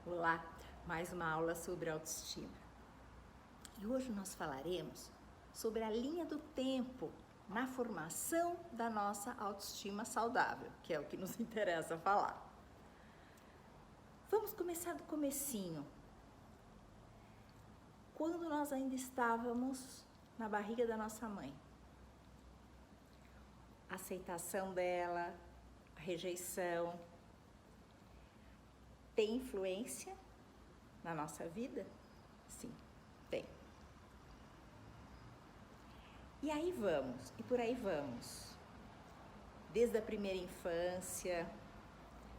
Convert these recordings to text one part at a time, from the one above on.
Olá, mais uma aula sobre autoestima. E hoje nós falaremos sobre a linha do tempo na formação da nossa autoestima saudável, que é o que nos interessa falar. Vamos começar do comecinho. Quando nós ainda estávamos na barriga da nossa mãe. A aceitação dela, a rejeição, tem influência na nossa vida? Sim, tem. E aí vamos, e por aí vamos. Desde a primeira infância,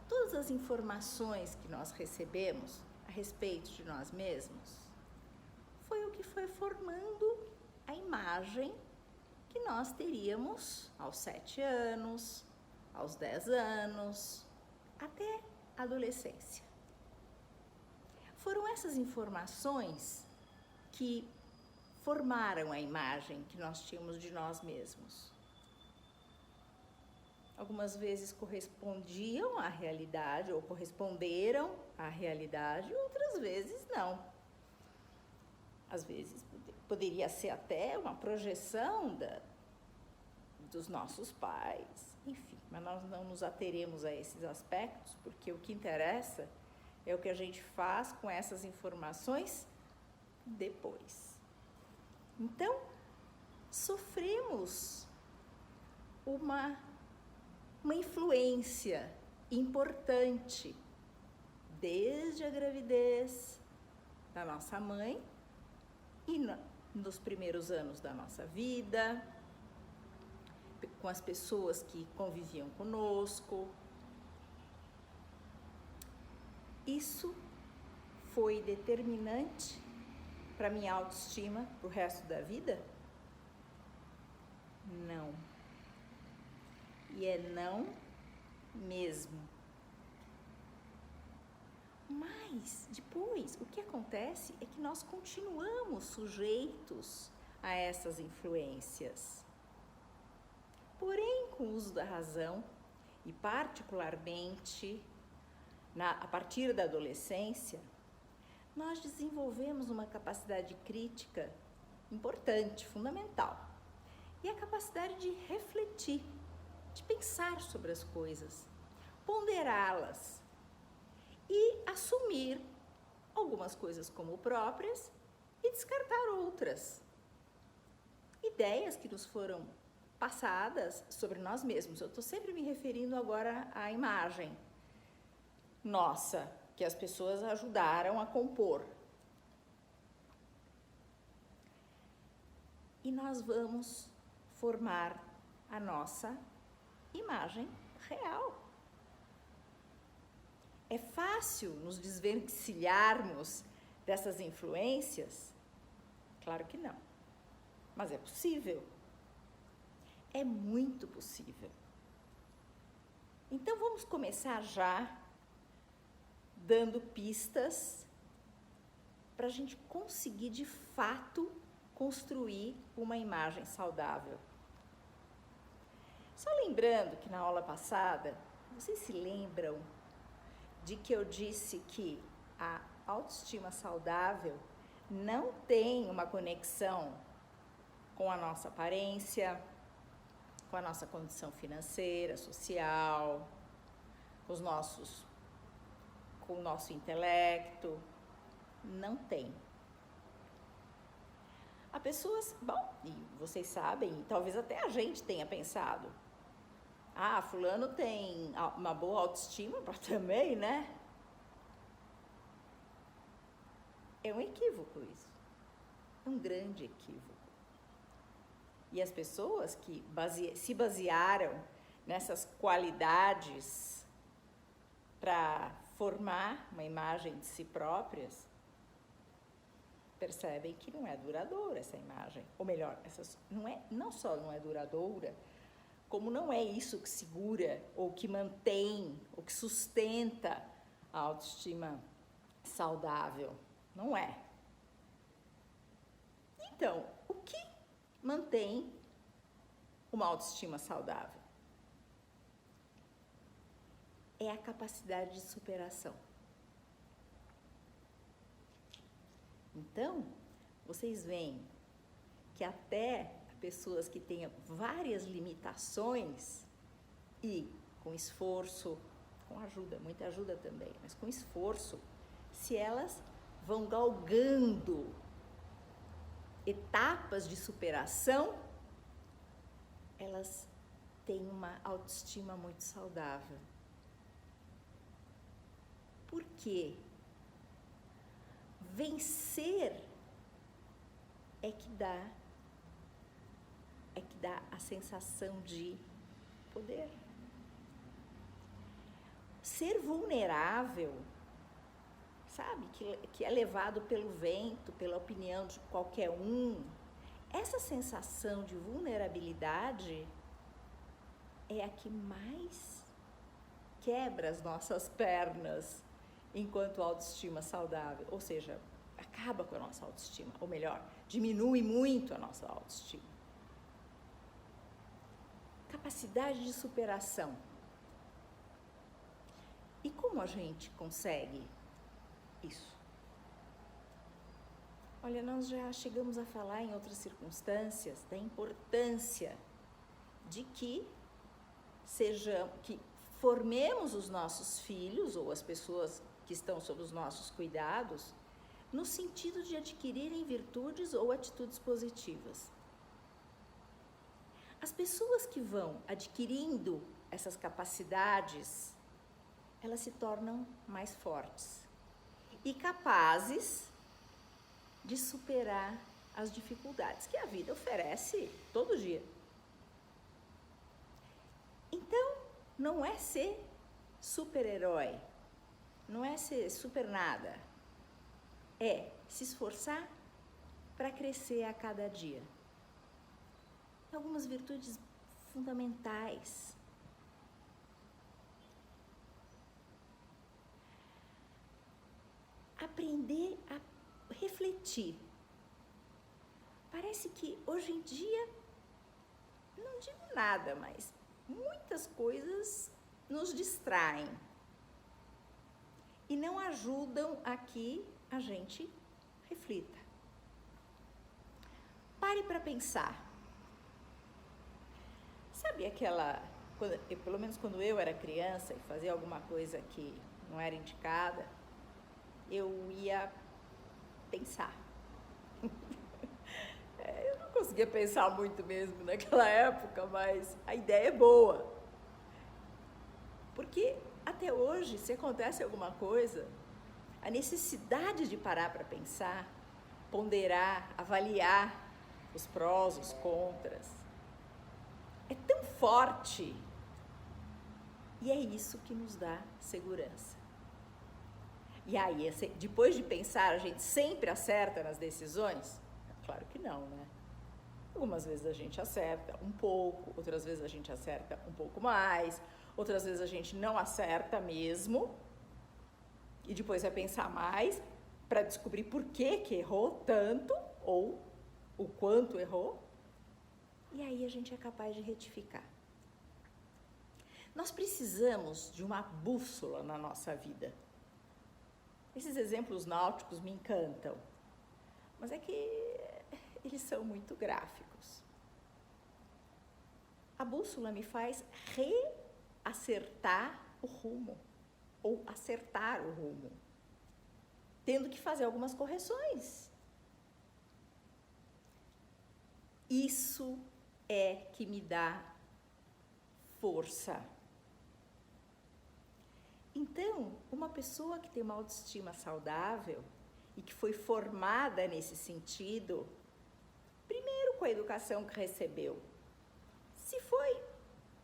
todas as informações que nós recebemos a respeito de nós mesmos, foi o que foi formando a imagem que nós teríamos aos 7 anos, aos 10 anos, até a adolescência. Foram essas informações que formaram a imagem que nós tínhamos de nós mesmos. Algumas vezes correspondiam à realidade ou corresponderam à realidade, outras vezes não. Às vezes poderia ser até uma projeção dos nossos pais, enfim, mas nós não nos ateremos a esses aspectos, porque o que interessa é o que a gente faz com essas informações depois. Então, sofremos uma influência importante desde a gravidez da nossa mãe e nos primeiros anos da nossa vida, com as pessoas que conviviam conosco. Isso foi determinante para minha autoestima pro resto da vida? Não. E é não mesmo. Mas depois, o que acontece é que nós continuamos sujeitos a essas influências. Porém, com o uso da razão, e particularmente a partir da adolescência, nós desenvolvemos uma capacidade crítica importante, fundamental. E a capacidade de refletir, de pensar sobre as coisas, ponderá-las e assumir algumas coisas como próprias e descartar outras. Ideias que nos foram passadas sobre nós mesmos. Eu estou sempre me referindo agora à imagem nossa, que as pessoas ajudaram a compor. E nós vamos formar a nossa imagem real. É fácil nos desvencilharmos dessas influências? Claro que não. Mas é possível. É muito possível. Então vamos começar já dando pistas para a gente conseguir de fato construir uma imagem saudável. Só lembrando que na aula passada, vocês se lembram de que eu disse que a autoestima saudável não tem uma conexão com a nossa aparência, com a nossa condição financeira, social, com o nosso intelecto? Não tem. Há pessoas, e vocês sabem, talvez até a gente tenha pensado, fulano tem uma boa autoestima, mas também, né? É um equívoco isso. É um grande equívoco. E as pessoas que se basearam nessas qualidades para formar uma imagem de si próprias, percebem que não é duradoura essa imagem. Ou melhor, não só não é duradoura, como não é isso que segura, ou que mantém, ou que sustenta a autoestima saudável. Não é. Então, o que mantém uma autoestima saudável? É a capacidade de superação. Então, vocês veem que até pessoas que tenham várias limitações e com esforço, com ajuda, muita ajuda também, mas com esforço, se elas vão galgando etapas de superação, elas têm uma autoestima muito saudável. Por quê? Vencer é que dá a sensação de poder. Ser vulnerável, sabe, que é levado pelo vento, pela opinião de qualquer um, essa sensação de vulnerabilidade é a que mais quebra as nossas pernas enquanto autoestima saudável, ou seja, acaba com a nossa autoestima, ou melhor, diminui muito a nossa autoestima. Capacidade de superação. E como a gente consegue isso? Olha, nós já chegamos a falar em outras circunstâncias da importância de que formemos os nossos filhos ou as pessoas que estão sob os nossos cuidados no sentido de adquirirem virtudes ou atitudes positivas. As pessoas que vão adquirindo essas capacidades, elas se tornam mais fortes e capazes de superar as dificuldades que a vida oferece todo dia. Então, não é ser super-herói, não é ser super nada, é se esforçar para crescer a cada dia. Algumas virtudes fundamentais. Aprender a refletir. Parece que hoje em dia, não digo nada, mas muitas coisas nos distraem e não ajudam a que a gente reflita. Pare para pensar. Sabe pelo menos quando eu era criança e fazia alguma coisa que não era indicada, eu ia pensar. Eu não conseguia pensar muito mesmo naquela época, mas a ideia é boa. Porque até hoje, se acontece alguma coisa, a necessidade de parar para pensar, ponderar, avaliar os prós, os contras, é tão forte e é isso que nos dá segurança. E aí, depois de pensar, a gente sempre acerta nas decisões? Claro que não, né? Algumas vezes a gente acerta um pouco, outras vezes a gente acerta um pouco mais, outras vezes a gente não acerta mesmo e depois vai pensar mais para descobrir por que errou tanto ou o quanto errou. E aí a gente é capaz de retificar. Nós precisamos de uma bússola na nossa vida. Esses exemplos náuticos me encantam, mas é que eles são muito gráficos. A bússola me faz reacertar o rumo, ou acertar o rumo, tendo que fazer algumas correções. Isso é que me dá força. Então, uma pessoa que tem uma autoestima saudável e que foi formada nesse sentido, primeiro com a educação que recebeu, se foi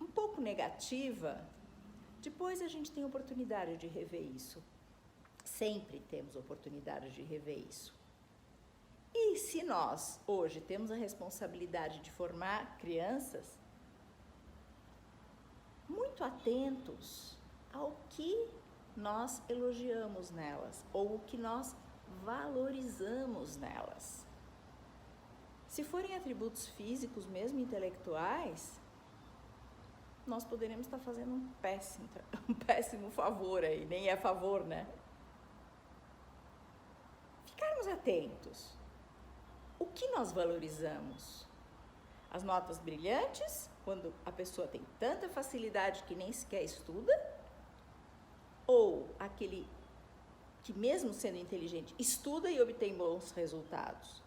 um pouco negativa, depois a gente tem oportunidade de rever isso. Sempre temos oportunidade de rever isso. E se nós, hoje, temos a responsabilidade de formar crianças, muito atentos ao que nós elogiamos nelas, ou o que nós valorizamos nelas. Se forem atributos físicos, mesmo intelectuais, nós poderemos estar fazendo um péssimo favor aí, nem é favor, né? Ficarmos atentos. O que nós valorizamos? As notas brilhantes, quando a pessoa tem tanta facilidade que nem sequer estuda? Ou aquele que, mesmo sendo inteligente, estuda e obtém bons resultados?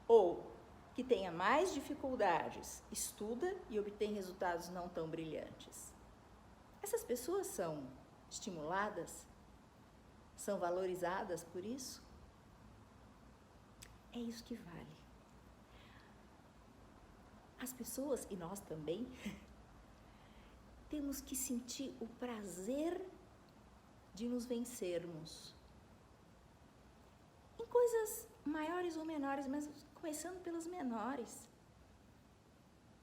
Ou que tenha mais dificuldades, estuda e obtém resultados não tão brilhantes? Essas pessoas são estimuladas? São valorizadas por isso? É isso que vale. As pessoas, e nós também, temos que sentir o prazer de nos vencermos. Em coisas maiores ou menores, mas começando pelas menores.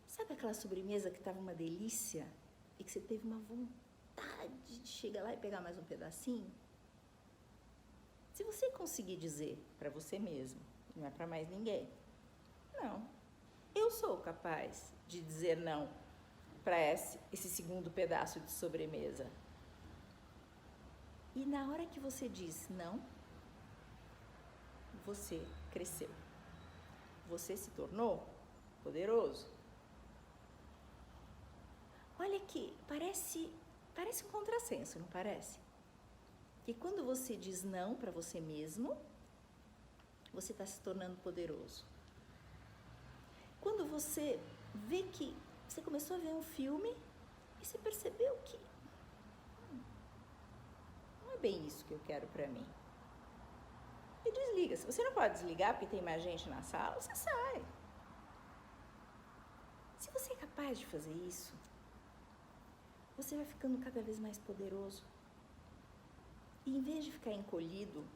Sabe aquela sobremesa que estava uma delícia e que você teve uma vontade de chegar lá e pegar mais um pedacinho? Se você conseguir dizer para você mesmo, não é para mais ninguém, não, eu sou capaz de dizer não para esse segundo pedaço de sobremesa. E na hora que você diz não, você cresceu. Você se tornou poderoso. Olha que parece um contrassenso, não parece? Que quando você diz não para você mesmo, você está se tornando poderoso. Quando você vê que você começou a ver um filme e você percebeu que não é bem isso que eu quero para mim. E desliga. Se você não pode desligar porque tem mais gente na sala, você sai. Se você é capaz de fazer isso, você vai ficando cada vez mais poderoso. E em vez de ficar encolhido,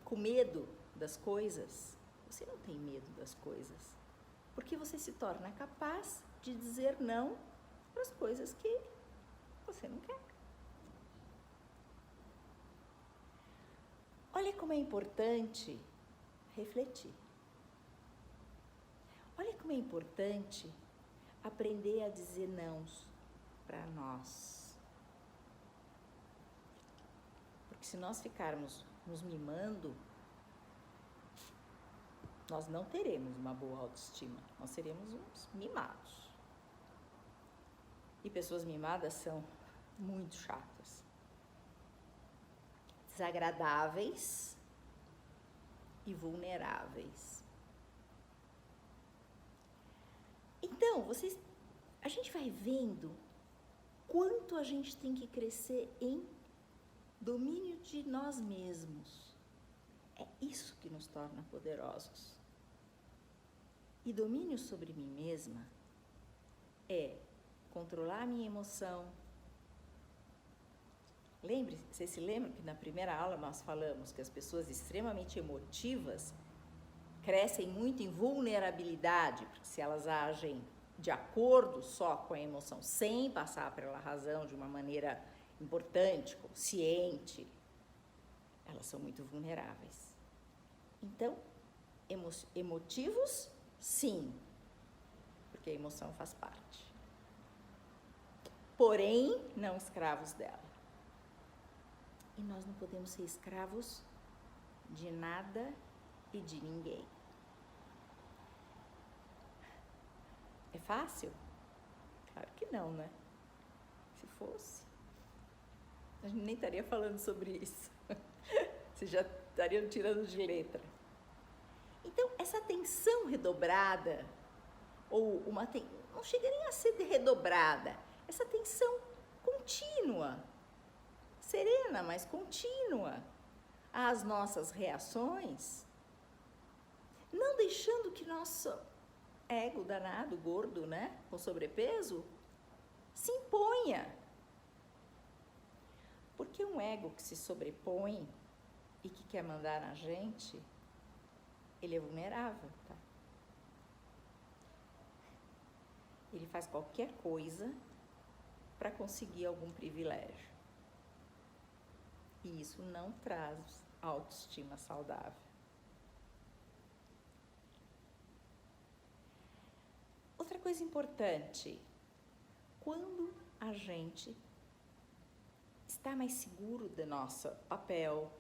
com medo das coisas, você não tem medo das coisas. Porque você se torna capaz de dizer não para as coisas que você não quer. Olha como é importante refletir. Olha como é importante aprender a dizer não para nós. Porque se nós ficarmos nos mimando, nós não teremos uma boa autoestima. Nós seremos uns mimados. E pessoas mimadas são muito chatas, desagradáveis e vulneráveis. Então, a gente vai vendo quanto a gente tem que crescer em domínio de nós mesmos. É isso que nos torna poderosos. E domínio sobre mim mesma é controlar a minha emoção. Você se lembra que na primeira aula nós falamos que as pessoas extremamente emotivas crescem muito em vulnerabilidade, porque se elas agem de acordo só com a emoção, sem passar pela razão de uma maneira importante, consciente, elas são muito vulneráveis. Então, emotivos, sim, porque a emoção faz parte. Porém, não escravos dela. E nós não podemos ser escravos de nada e de ninguém. É fácil? Claro que não, né? Se fosse, a gente nem estaria falando sobre isso. Vocês já estariam tirando de letra. Então, essa atenção redobrada, ou não chega nem a ser redobrada, essa atenção contínua, serena, mas contínua, às nossas reações, não deixando que nosso ego danado, gordo, né, com sobrepeso, se imponha. Porque um ego que se sobrepõe e que quer mandar na gente, ele é vulnerável, tá? Ele faz qualquer coisa para conseguir algum privilégio. E isso não traz autoestima saudável. Outra coisa importante, quando a gente está mais seguro do nosso papel,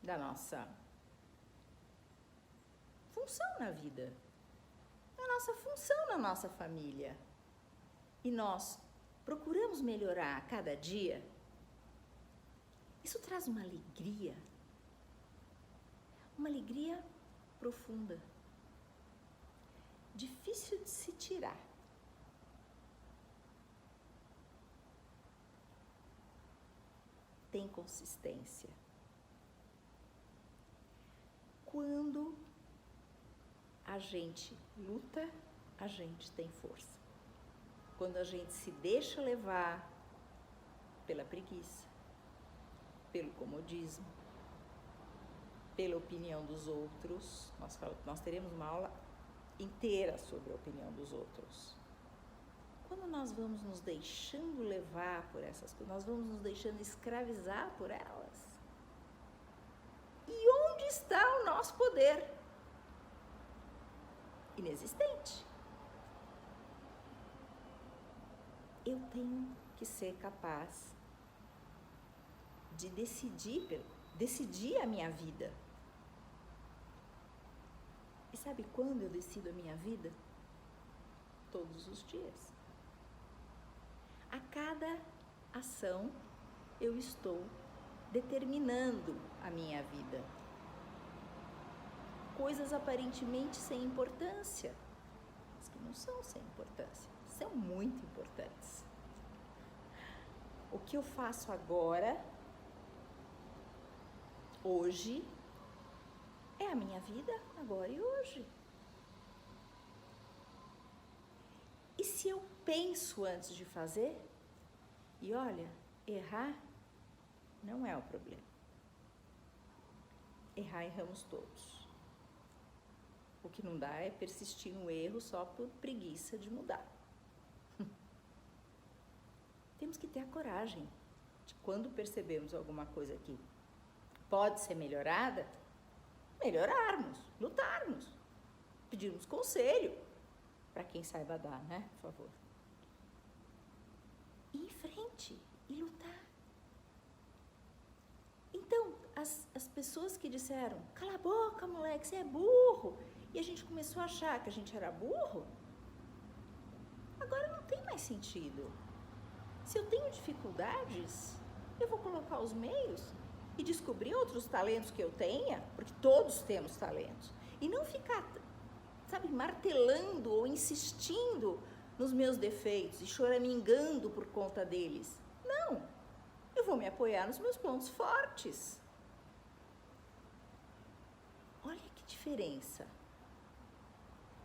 da nossa função na vida, da nossa função na nossa família, e nós procuramos melhorar a cada dia, isso traz uma alegria profunda, difícil de se tirar. Tem consistência. Quando a gente luta, a gente tem força. Quando a gente se deixa levar pela preguiça, pelo comodismo, pela opinião dos outros, nós teremos uma aula inteira sobre a opinião dos outros. Quando nós vamos nos deixando levar por essas coisas, nós vamos nos deixando escravizar por elas. E onde está o nosso poder? Inexistente. Eu tenho que ser capaz de decidir a minha vida. E sabe quando eu decido a minha vida? Todos os dias. A cada ação eu estou determinando a minha vida. Coisas aparentemente sem importância, mas que não são sem importância, são muito importantes. O que eu faço agora, hoje, é a minha vida, agora e hoje. E se eu penso antes de fazer, e olha, errar não é o problema. Errar, erramos todos. O que não dá é persistir no erro só por preguiça de mudar. Temos que ter a coragem de, quando percebemos alguma coisa que pode ser melhorada, melhorarmos, lutarmos, pedirmos conselho para quem saiba dar, né? Por favor. Ir em frente e lutar. Então, as pessoas que disseram, cala a boca, moleque, você é burro, e a gente começou a achar que a gente era burro, agora não tem mais sentido. Se eu tenho dificuldades, eu vou colocar os meios e descobrir outros talentos que eu tenha, porque todos temos talentos, e não ficar, sabe, martelando ou insistindo nos meus defeitos e choramingando por conta deles. Não, eu vou me apoiar nos meus pontos fortes. Olha que diferença.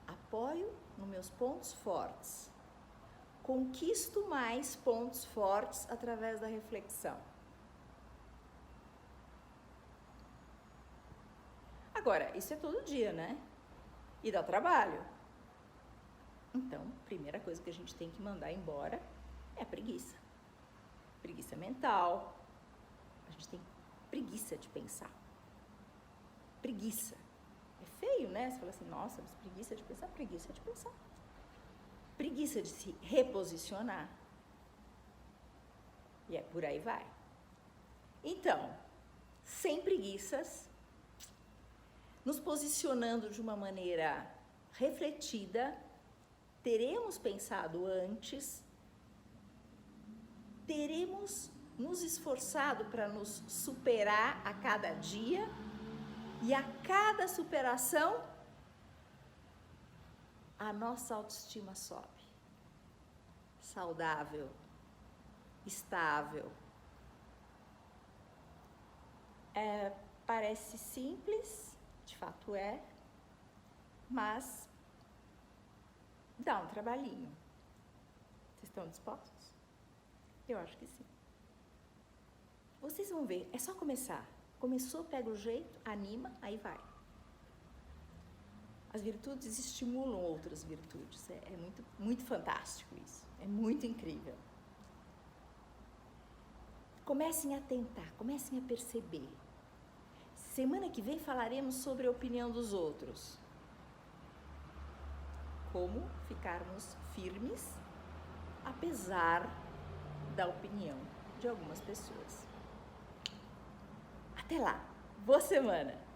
Apoio nos meus pontos fortes. Conquisto mais pontos fortes através da reflexão. Agora, isso é todo dia, né? E dá trabalho. Então, a primeira coisa que a gente tem que mandar embora é a preguiça. Preguiça mental. A gente tem preguiça de pensar. Preguiça. É feio, né? Você fala assim, nossa, mas preguiça de pensar, preguiça de pensar. Preguiça de se reposicionar. E é por aí vai. Então, sem preguiças, nos posicionando de uma maneira refletida, teremos pensado antes, teremos nos esforçado para nos superar a cada dia, e a cada superação, a nossa autoestima sobe. Saudável, estável. Parece simples, de fato é, mas dá um trabalhinho. Vocês estão dispostos? Eu acho que sim. Vocês vão ver, é só começar. Começou, pega o jeito, anima, aí vai. As virtudes estimulam outras virtudes. É muito, muito fantástico isso. É muito incrível. Comecem a tentar, comecem a perceber. Semana que vem falaremos sobre a opinião dos outros. Como ficarmos firmes, apesar da opinião de algumas pessoas. Até lá! Boa semana!